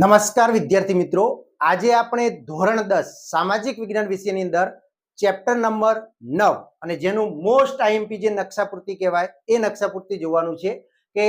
નમસ્કાર વિદ્યાર્થી મિત્રો, આજે આપણે ધોરણ 10 સામાજિક વિજ્ઞાન વિષયની અંદર ચેપ્ટર નંબર 9 અને જેનું મોસ્ટ આઈએમપી જે નકશાપૂર્તિ કહેવાય એ નકશાપૂર્તિ જોવાનું છે કે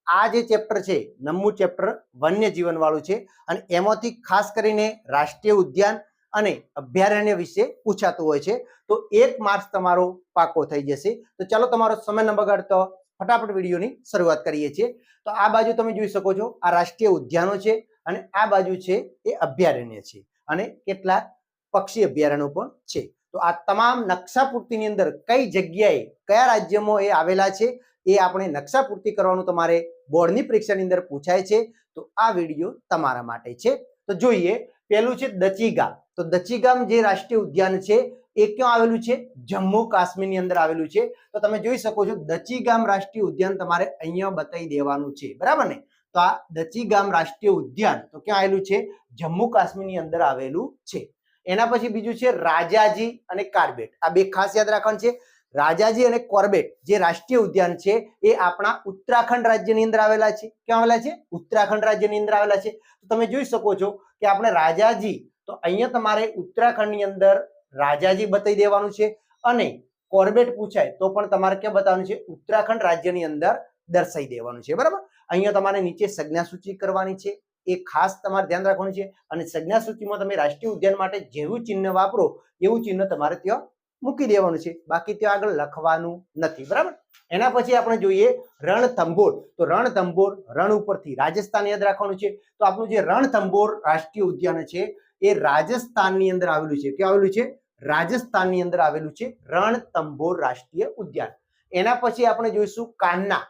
આ જે ચેપ્ટર છે 9મું ચેપ્ટર વન્ય જીવન વાળું છે અને એમાંથી ખાસ કરીને રાષ્ટ્રીય ઉદ્યાન અને અભયારણ્ય વિશે પૂછાતું હોય છે. તો 1 માર્ક્સ તમારો પાકો થઈ જશે. તો ચાલો તમારો સમય ન બગાડતો ફટાફટ વિડીયોની શરૂઆત કરીએ છીએ. તો આ બાજુ તમે જોઈ શકો છો, આ રાષ્ટ્રીય ઉદ્યાનો છે અને આ બાજુ છે એ અભયારણ્ય છે અને કેટલાક પક્ષી અભયારણ્યો પણ છે. તો આ તમામ નકશાપૂર્તિની અંદર કઈ જગ્યાએ કયા રાજ્યમાં એ આવેલા છે એ આપણે નકશાપૂર્તિ કરવાનું તમારે બોર્ડની પરીક્ષાની અંદર પૂછાય છે. તો આ વિડીયો તમારા માટે છે. તો જોઈએ, પહેલું છે દચીગામ. તો દચીગામ જે રાષ્ટ્રીય ઉદ્યાન છે એ ક્યાં આવેલું છે? જમ્મુ કાશ્મીરની અંદર આવેલું છે. તો તમે જોઈ શકો છો દચીગામ રાષ્ટ્રીય ઉદ્યાન તમારે અહીંયા બતાવી દેવાનું છે, બરાબર ને? તો આ દચીગામ રાષ્ટ્રીય ઉદ્યાન તો ક્યાં આવેલું છે? જમ્મુ કાશ્મીરની અંદર આવેલું છે. એના પછી બીજું છે રાજાજી અને કાર્બેટ. આ બે ખાસ યાદ રાખવાનું છે. રાજાજી અને કોર્બેટ જે રાષ્ટ્રીય ઉદ્યાન છે એ આપણા ઉત્તરાખંડ રાજ્યની અંદર આવેલા છે. ક્યાં આવેલા છે? ઉત્તરાખંડ રાજ્યની અંદર આવેલા છે. તો તમે જોઈ શકો છો કે આપણે રાજાજી, તો અહીંયા તમારે ઉત્તરાખંડની અંદર રાજાજી બતાવી દેવાનું છે અને કોર્બેટ પૂછાય તો પણ તમારે ક્યાં બતાવવાનું છે? ઉત્તરાખંડ રાજ્યની અંદર દર્શાવી દેવાનું છે, બરાબર? અહીંયા તમારે નીચે સંજ્ઞા સૂચિ કરવાની છે, એ ખાસ તમારે ધ્યાન રાખવાનું છે. અને સંજ્ઞા સૂચિમાં તમે રાષ્ટ્રીય ઉદ્યાન માટે જેવું ચિહ્ન વાપરો એવું ચિહ્ન તમારે ત્યાં મૂકી દેવાનું છે, બાકી ત્યાં આગળ લખવાનું નથી, બરાબર? એના પછી આપણે જોઈએ રણથંભોર. તો રણથંભોર રણ ઉપરથી રાજસ્થાન યાદ રાખવાનું છે. તો આપણું જે રણથંભોર રાષ્ટ્રીય ઉદ્યાન છે એ રાજસ્થાનની અંદર આવેલું છે. ક્યાં આવેલું છે? રાજસ્થાનની અંદર આવેલું છે રણથંભોર રાષ્ટ્રીય ઉદ્યાન. એના પછી આપણે જોઈશું કાન્હા.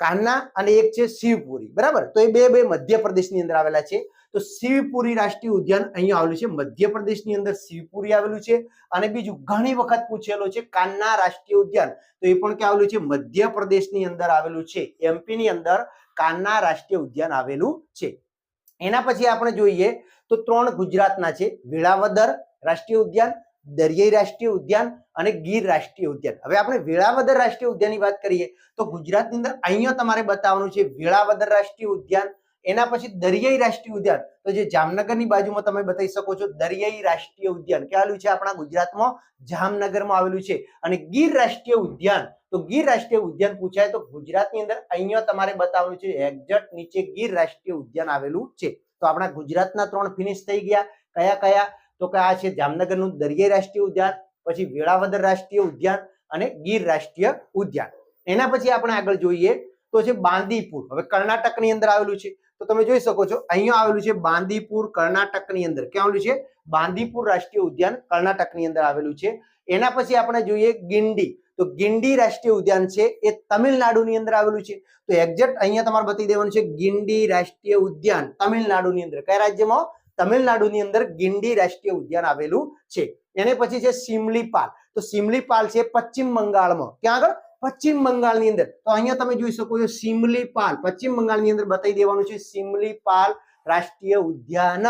કાન્હા અને એક છે શિવપુરી, બરાબર? તો એ બે મધ્યપ્રદેશની અંદર આવેલા છે. તો શિવપુરી રાષ્ટ્રીય ઉદ્યાન અહીંયા આવેલું છે, મધ્યપ્રદેશની અંદર શિવપુરી આવેલું છે. અને બીજું ઘણી વખત પૂછેલો છે કાન્હા રાષ્ટ્રીય ઉદ્યાન, તો એ પણ ક્યાં આવેલું છે? મધ્યપ્રદેશની અંદર આવેલું છે. એમપી ની અંદર કાન્હા રાષ્ટ્રીય ઉદ્યાન આવેલું છે. એના પછી આપણે જોઈએ તો 3 ગુજરાતના છે: વેળાવદર રાષ્ટ્રીય ઉદ્યાન, દરિયાઈ રાષ્ટ્રીય ઉદ્યાન અને ગીર રાષ્ટ્રીય ઉદ્યાન. હવે આપણે વેળાવદર રાષ્ટ્રીય ઉદ્યાનની વાત કરીએ તો ગુજરાતની અંદર અહીંયા તમારે બતાવવાનું છે વેળાવદર રાષ્ટ્રીય ઉદ્યાન. એના પછી દરિયાઈ રાષ્ટ્રીય ઉદ્યાન, તો જે જામનગરની બાજુમાં તમે બતાવી શકો છો દરિયાઈ રાષ્ટ્રીય ઉદ્યાન ક્યાં આવેલું છે? આપણા ગુજરાતમાં જામનગરમાં આવેલું છે. અને ગીર રાષ્ટ્રીય ઉદ્યાન, તો ગીર રાષ્ટ્રીય ઉદ્યાન પૂછાય તો ગુજરાતની અંદર અહીંયા તમારે બતાવવાનું છે એક્ઝેક્ટ નીચે ગીર રાષ્ટ્રીય ઉદ્યાન આવેલું છે. તો આપણા ગુજરાતના 3 ફિનિશ થઈ ગયા. કયા કયા? તો કે આ છે જામનગરનું દરિયાઈ રાષ્ટ્રીય ઉદ્યાન, પછી વેળાવદર રાષ્ટ્રીય ઉદ્યાન અને ગીર રાષ્ટ્રીય ઉદ્યાન. એના પછી આપણે આગળ જોઈએ તો છે બાંદીપુર. હવે કર્ણાટકની અંદર આવેલું છે. તો તમે જોઈ શકો છો અહીંયા આવેલું છે બાંદીપુર કર્ણાટકની અંદર. ક્યાં આવેલું છે? બાંદીપુર રાષ્ટ્રીય ઉદ્યાન કર્ણાટકની અંદર આવેલું છે. એના પછી આપણે જોઈએ ગિંડી. તો ગિંડી રાષ્ટ્રીય ઉદ્યાન છે એ તમિલનાડુની અંદર આવેલું છે. તો એક્ઝેક્ટ અહીંયા તમારે બતાવી દેવાનું છે ગિંડી રાષ્ટ્રીય ઉદ્યાન તમિલનાડુની અંદર. કયા રાજ્યમાં? તમિલનાડુની અંદર ગિંડી રાષ્ટ્રીય ઉદ્યાન આવેલું છે. એને પછી છે સિમલીપાલ. તો સિમલીપાલ છે પશ્ચિમ બંગાળમાં. ક્યાં આગળ? પશ્ચિમ બંગાળની અંદર. તો અહીંયા તમે જોઈ શકો છો સિમલીપાલ પશ્ચિમ બંગાળની અંદર બતાવી દેવાનું છે સિમલીપાલ રાષ્ટ્રીય ઉદ્યાન.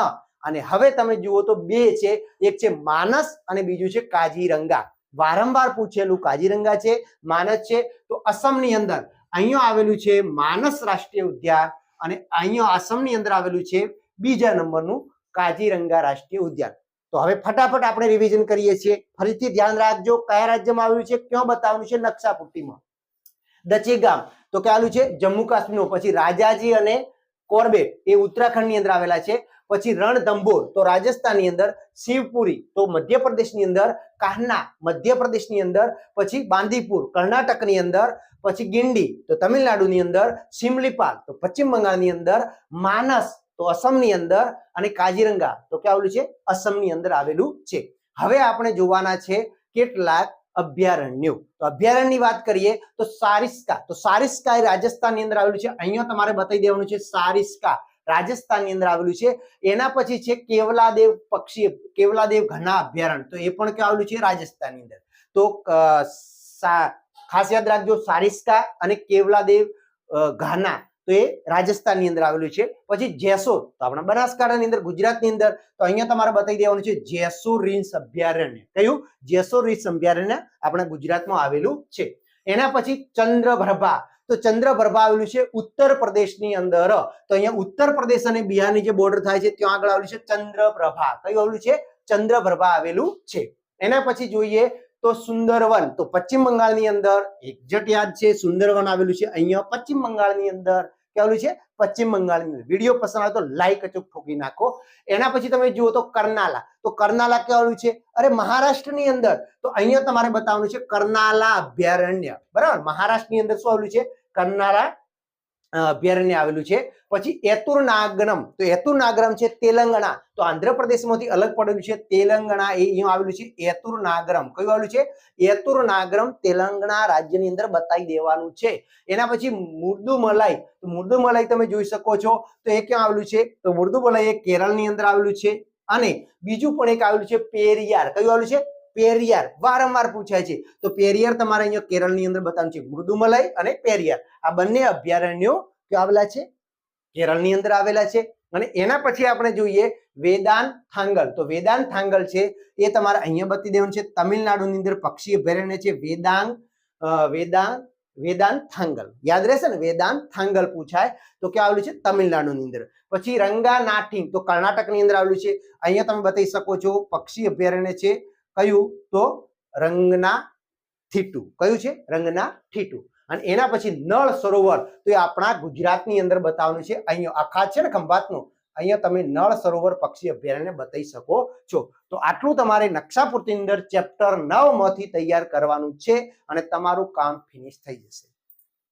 અને હવે તમે જુઓ તો 2 છે, એક છે માનસ અને બીજું છે કાજીરંગા. વારંવાર પૂછેલું કાજીરંગા છે, માનસ છે. તો અસમની અંદર અહીંયા આવેલું છે માનસ રાષ્ટ્રીય ઉદ્યાન અને અહીંયા આસામની અંદર આવેલું છે બીજા નંબરનું કાજીરંગા રાષ્ટ્રીય ઉદ્યાન. તો હવે ફટાફટ આપણે રિવિઝન કરીએ છીએ. ફરીથી ધ્યાન રાખજો કયા રાજ્યમાં આવેલું છે, ક્યાં બતાવવાનું છે નકશાપૂર્તિમાં. દચીગામ તો ક્યાં આવેલું છે? જમ્મુ કાશ્મીરનું. પછી રાજાજી અને કોર્બેટ એ ઉત્તરાખંડની અંદર આવેલા છે. પછી રણથંભોર તો રાજસ્થાનની અંદર, શિવપુરી તો મધ્યપ્રદેશની અંદર, કાન્હા મધ્યપ્રદેશની અંદર, પછી બાંદીપુર કર્ણાટકની અંદર, પછી ગિંડી તો તમિલનાડુની અંદર, સિમલીપાલ તો પશ્ચિમ બંગાળની અંદર, માનસ તો અસમની અંદર અને કાજીરંગા તો ક્યાં આવેલું છે? અસમની અંદર આવેલું છે. હવે આપણે જોવાના છે કેટલાક અભયારણ્યો. તો અભયારણ્યની વાત કરીએ તો સારિસ્કા. તો સારિસ્કા એ રાજસ્થાનની અંદર આવેલું છે. અહીંયા તમારે બતાવી દેવાનું છે સારિસ્કા રાજસ્થાનની અંદર આવેલું છે. એના પછી છે કેવલાદેવ પક્ષી, કેવલાદેવ ઘના અભયારણ્ય. તો એ પણ ક્યાં આવેલું છે? રાજસ્થાનની અંદર. તો ખાસ યાદ રાખજો સારિસ્કા અને કેવલાદેવ ઘાના તો એ રાજસ્થાનની અંદર આવેલું છે. પછી જેસોર તો આપણા બનાસકાંઠાની અંદર ગુજરાતની અંદર. તો અહીંયા તમારે બતાવી દેવાનું છે જેસોર રીંછ અભયારણ્ય. કયું? જેસોર રીંછ અભયારણ્ય આપણા ગુજરાતમાં આવેલું છે. એના પછી ચંદ્રપ્રભા. તો ચંદ્રપ્રભા આવેલું છે ઉત્તર પ્રદેશની અંદર. તો અહીંયા ઉત્તર પ્રદેશ અને બિહારની જે બોર્ડર થાય છે ત્યાં આગળ આવેલું છે ચંદ્રપ્રભા. કયું આવેલું છે? ચંદ્રપ્રભા આવેલું છે. એના પછી જોઈએ તો સુંદરવન, તો પશ્ચિમ બંગાળની અંદર એક્ઝેક્ટ યાદ છે સુંદરવન આવેલું છે અહીંયા પશ્ચિમ બંગાળની અંદર. કેવું છે? પશ્ચિમ બંગાળની અંદર. વિડીયો પસંદ આવે તો લાઈક અચૂક ઠોકી નાખો. એના પછી તમે જુઓ તો કર્નાલા, તો કર્નાલા કેવું છે? અરે મહારાષ્ટ્રની અંદર. તો અહીંયા તમારે બતાવવાનું છે કર્નાલા અભયારણ્ય. બરાબર, મહારાષ્ટ્રની અંદર શું આવેલું છે? કર્નાલા અભયારણ્ય આવેલું છે. પછી એતુરનાગરમ, તો એતુરનાગરમ છે તેલંગાણા, તો આંધ્રપ્રદેશમાંથી અલગ પડેલું છે તેલંગાણા, એ અહીંયા આવેલું છે એતુરનાગરમ. કયું આવેલું છે? એતુરનાગરમ તેલંગાણા રાજ્યની અંદર બતાવી દેવાનું છે. એના પછી મુર્દુમલાઈ, તો મુર્દુમલાઈ તમે જોઈ શકો છો તો એ ક્યાં આવેલું છે? તો મુર્દુમલાઈ એ કેરળની અંદર આવેલું છે. અને બીજું પણ એક આવેલું છે પેરિયાર. કયું આવેલું છે? પેરિયાર. વારંવાર પૂછાય છે. તો પેરિયાર તમારે અહીંયા કેરળની અંદર બતાવવાનું છે. મુર્દુમલાઈ અને પેરિયાર આ બંને અભયારણ્યો ક્યાં આવેલા છે? કેરળની અંદર આવેલા છે. અને એના પછી આપણે જોઈએ વેદાંત થાંગલ, તો વેદાંત થાંગલ છે એ તમારે અહીંયા બતાવી દેવાનું છે. તમિલનાડુની અંદર પક્ષી અભયારણ્ય છે વેદાંત થાંગલ. યાદ રહેશે ને? વેદાંત થાંગલ પૂછાય તો ક્યાં આવેલું છે? તમિલનાડુની અંદર. પછી રંગાનાથિંગ, તો કર્ણાટકની અંદર આવેલું છે. અહીંયા તમે બતાવી શકો છો પક્ષી અભયારણ્ય છે કયું? તો રંગનાથીટુ. કયું છે? રંગનાથીટુ. અને એના પછી નળ સરોવર, તો એ આપણા ગુજરાતની અંદર બતાવવાનું છે. અહીંયા આખા છે ને ખંભાતનું, અહીંયા તમે નળ સરોવર પક્ષી અભયારણ્ય બતાવી શકો છો. તો આટલું તમારે નકશાપૂર્તિની અંદર ચેપ્ટર 9 માંથી તૈયાર કરવાનું છે અને તમારું કામ ફિનિશ થઈ જશે.